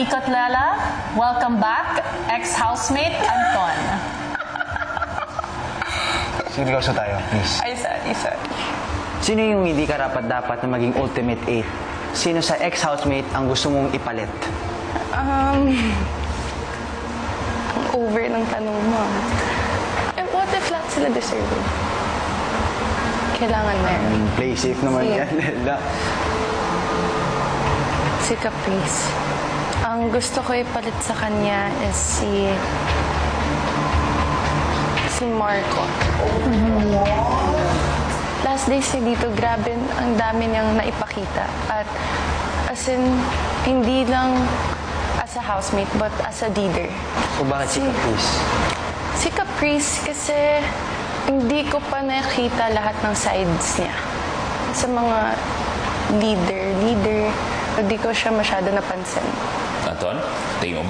Ikot Lela, welcome back, ex-housemate Anton. Seryoso tayo, please. Ay, sorry. Sino yung hindi karapat-dapat na maging ultimate 8? Sino sa ex-housemate ang gusto mong ipalit? Ang over ng tanong mo. Eh, what if lahat sila deserving? Kailangan meron. Play safe naman Sige. yan, Lela. Si Caprice. Ang gusto ko ipalit sa kanya is si Marco. Last days niya dito, grabe, ang dami niyang naipakita. At as in, hindi lang as a housemate, but as a leader. So bakit si Caprice? Si Caprice kasi hindi ko pa nakita lahat ng sides niya. Sa mga leader, hindi ko siya masyado napansin. Anton, tingin mo ba